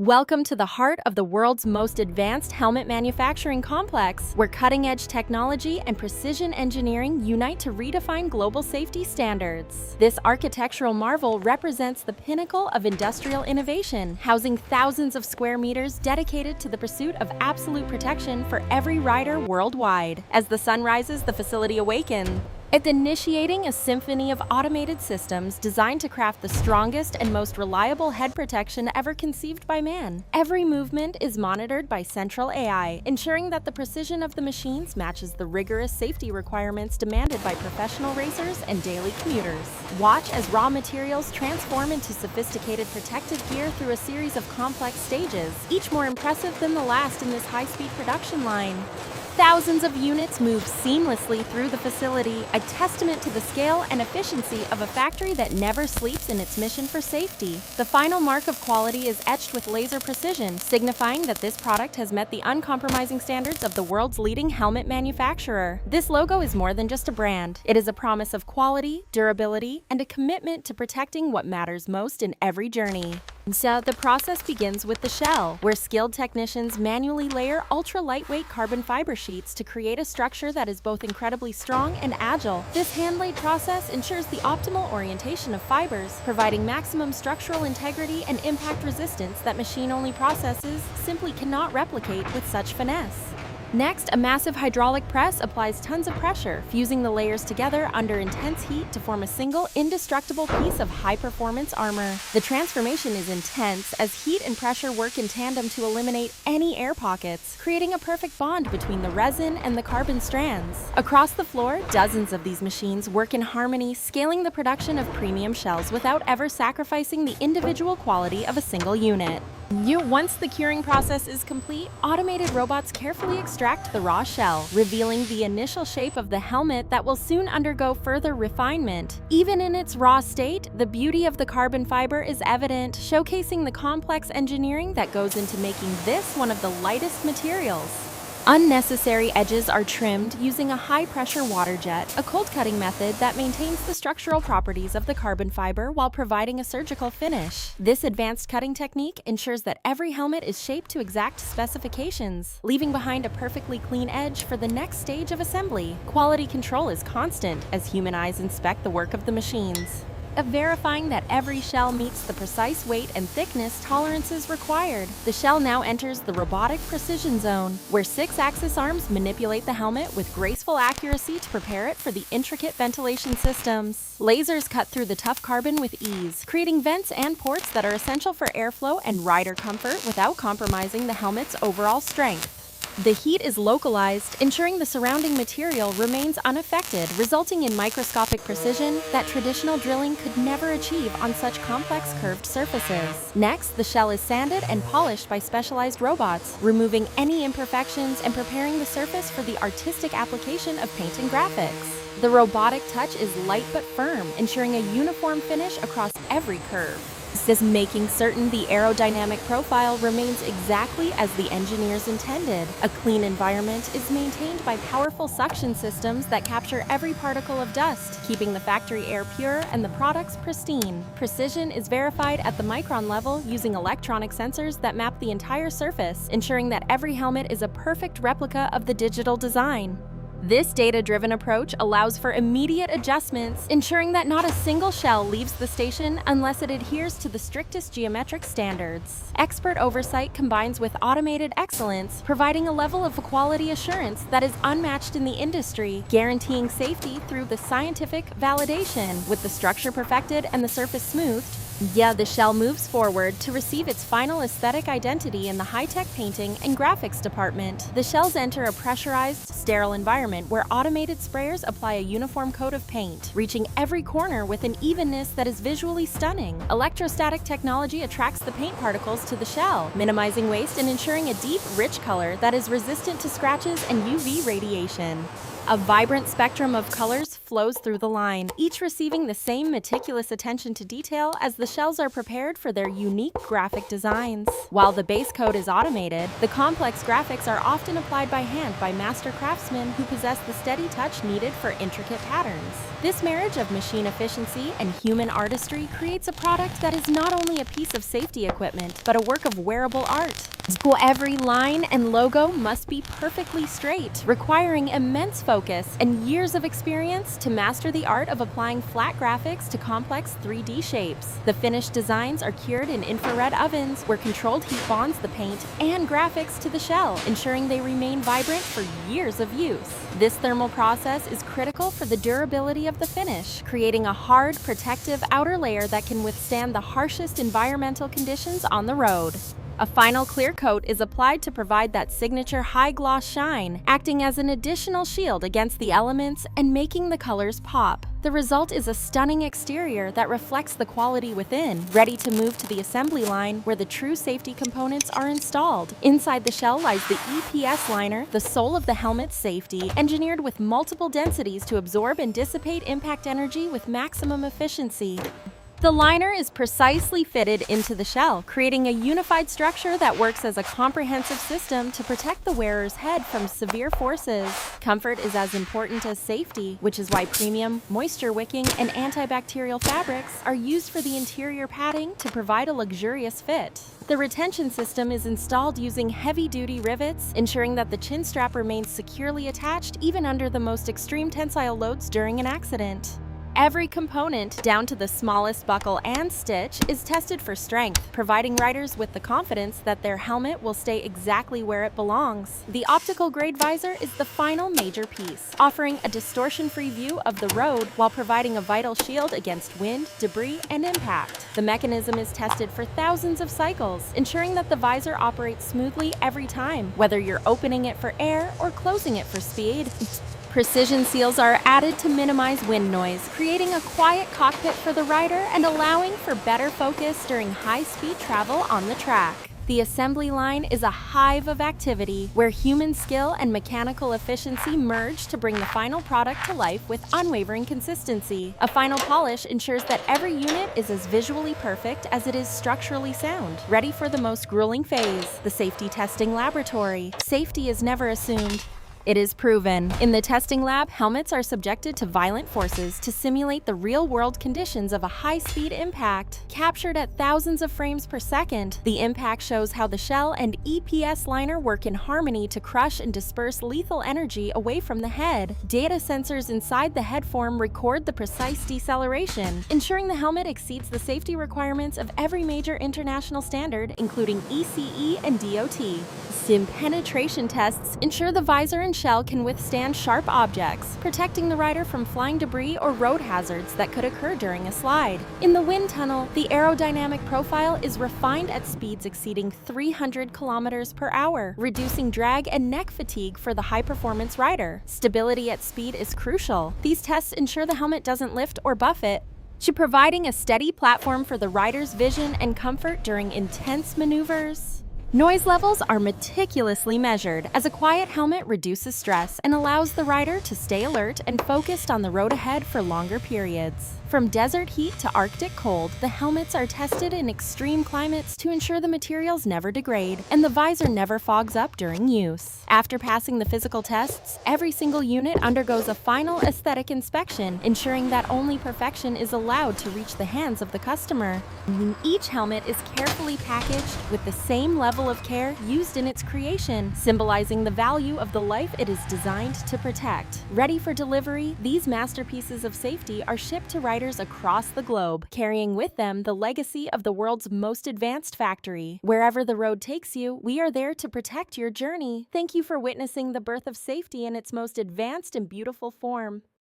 Welcome to the heart of the world's most advanced helmet manufacturing complex, where cutting-edge technology and precision engineering unite to redefine global safety standards. This architectural marvel represents the pinnacle of industrial innovation, housing thousands of square meters dedicated to the pursuit of absolute protection for every rider worldwide. As the sun rises, the facility awakens. It's initiating a symphony of automated systems designed to craft the strongest and most reliable head protection ever conceived by man. Every movement is monitored by central AI, ensuring that the precision of the machines matches the rigorous safety requirements demanded by professional racers and daily commuters. Watch as raw materials transform into sophisticated protective gear through a series of complex stages, each more impressive than the last in this high-speed production line. Thousands of units move seamlessly through the facility, a testament to the scale and efficiency of a factory that never sleeps in its mission for safety. The final mark of quality is etched with laser precision, signifying that this product has met the uncompromising standards of the world's leading helmet manufacturer. This logo is more than just a brand. It is a promise of quality, durability, and a commitment to protecting what matters most in every journey. So the process begins with the shell, where skilled technicians manually layer ultra-lightweight carbon fiber sheets to create a structure that is both incredibly strong and agile. This hand-laid process ensures the optimal orientation of fibers, providing maximum structural integrity and impact resistance that machine-only processes simply cannot replicate with such finesse. Next, a massive hydraulic press applies tons of pressure, fusing the layers together under intense heat to form a single, indestructible piece of high-performance armor. The transformation is intense as heat and pressure work in tandem to eliminate any air pockets, creating a perfect bond between the resin and the carbon strands. Across the floor, dozens of these machines work in harmony, scaling the production of premium shells without ever sacrificing the individual quality of a single unit. Once the curing process is complete, automated robots carefully extract the raw shell, revealing the initial shape of the helmet that will soon undergo further refinement. Even in its raw state, the beauty of the carbon fiber is evident, showcasing the complex engineering that goes into making this one of the lightest materials. Unnecessary edges are trimmed using a high-pressure water jet, a cold-cutting method that maintains the structural properties of the carbon fiber while providing a surgical finish. This advanced cutting technique ensures that every helmet is shaped to exact specifications, leaving behind a perfectly clean edge for the next stage of assembly. Quality control is constant as human eyes inspect the work of the machines, verifying that every shell meets the precise weight and thickness tolerances required. The shell now enters the robotic precision zone, where 6-axis arms manipulate the helmet with graceful accuracy to prepare it for the intricate ventilation systems. Lasers cut through the tough carbon with ease, creating vents and ports that are essential for airflow and rider comfort without compromising the helmet's overall strength. The heat is localized, ensuring the surrounding material remains unaffected, resulting in microscopic precision that traditional drilling could never achieve on such complex curved surfaces. Next, the shell is sanded and polished by specialized robots, removing any imperfections and preparing the surface for the artistic application of paint and graphics. The robotic touch is light but firm, ensuring a uniform finish across every curve. This is making certain the aerodynamic profile remains exactly as the engineers intended. A clean environment is maintained by powerful suction systems that capture every particle of dust, keeping the factory air pure and the products pristine. Precision is verified at the micron level using electronic sensors that map the entire surface, ensuring that every helmet is a perfect replica of the digital design. This data-driven approach allows for immediate adjustments, ensuring that not a single shell leaves the station unless it adheres to the strictest geometric standards. Expert oversight combines with automated excellence, providing a level of quality assurance that is unmatched in the industry, guaranteeing safety through the scientific validation. With the structure perfected and the surface smoothed, the shell moves forward to receive its final aesthetic identity in the high-tech painting and graphics department. The shells enter a pressurized, sterile environment where automated sprayers apply a uniform coat of paint, reaching every corner with an evenness that is visually stunning. Electrostatic technology attracts the paint particles to the shell, minimizing waste and ensuring a deep, rich color that is resistant to scratches and UV radiation. A vibrant spectrum of colors flows through the line, each receiving the same meticulous attention to detail as the shells are prepared for their unique graphic designs. While the base coat is automated, the complex graphics are often applied by hand by master craftsmen who possess the steady touch needed for intricate patterns. This marriage of machine efficiency and human artistry creates a product that is not only a piece of safety equipment, but a work of wearable art. Every line and logo must be perfectly straight, requiring immense focus and years of experience to master the art of applying flat graphics to complex 3D shapes. The finished designs are cured in infrared ovens where controlled heat bonds the paint and graphics to the shell, ensuring they remain vibrant for years of use. This thermal process is critical for the durability of the finish, creating a hard, protective outer layer that can withstand the harshest environmental conditions on the road. A final clear coat is applied to provide that signature high-gloss shine, acting as an additional shield against the elements and making the colors pop. The result is a stunning exterior that reflects the quality within, ready to move to the assembly line where the true safety components are installed. Inside the shell lies the EPS liner, the soul of the helmet's safety, engineered with multiple densities to absorb and dissipate impact energy with maximum efficiency. The liner is precisely fitted into the shell, creating a unified structure that works as a comprehensive system to protect the wearer's head from severe forces. Comfort is as important as safety, which is why premium, moisture-wicking, and antibacterial fabrics are used for the interior padding to provide a luxurious fit. The retention system is installed using heavy-duty rivets, ensuring that the chin strap remains securely attached even under the most extreme tensile loads during an accident. Every component, down to the smallest buckle and stitch, is tested for strength, providing riders with the confidence that their helmet will stay exactly where it belongs. The optical grade visor is the final major piece, offering a distortion-free view of the road while providing a vital shield against wind, debris, and impact. The mechanism is tested for thousands of cycles, ensuring that the visor operates smoothly every time, whether you're opening it for air or closing it for speed. Precision seals are added to minimize wind noise, creating a quiet cockpit for the rider and allowing for better focus during high-speed travel on the track. The assembly line is a hive of activity where human skill and mechanical efficiency merge to bring the final product to life with unwavering consistency. A final polish ensures that every unit is as visually perfect as it is structurally sound, ready for the most grueling phase, the safety testing laboratory. Safety is never assumed. It is proven. In the testing lab, helmets are subjected to violent forces to simulate the real-world conditions of a high-speed impact. Captured at thousands of frames per second, the impact shows how the shell and EPS liner work in harmony to crush and disperse lethal energy away from the head. Data sensors inside the head form record the precise deceleration, ensuring the helmet exceeds the safety requirements of every major international standard, including ECE and DOT. Sim penetration tests ensure the visor and shell can withstand sharp objects, protecting the rider from flying debris or road hazards that could occur during a slide. In the wind tunnel, the aerodynamic profile is refined at speeds exceeding 300 kilometers per hour, reducing drag and neck fatigue for the high-performance rider. Stability at speed is crucial. These tests ensure the helmet doesn't lift or buffet, providing a steady platform for the rider's vision and comfort during intense maneuvers. Noise levels are meticulously measured as a quiet helmet reduces stress and allows the rider to stay alert and focused on the road ahead for longer periods. From desert heat to Arctic cold, the helmets are tested in extreme climates to ensure the materials never degrade and the visor never fogs up during use. After passing the physical tests, every single unit undergoes a final aesthetic inspection, ensuring that only perfection is allowed to reach the hands of the customer. Each helmet is carefully packaged with the same level of care used in its creation, symbolizing the value of the life it is designed to protect. Ready for delivery, these masterpieces of safety are shipped to riders across the globe, carrying with them the legacy of the world's most advanced factory. Wherever the road takes you, we are there to protect your journey. Thank you for witnessing the birth of safety in its most advanced and beautiful form.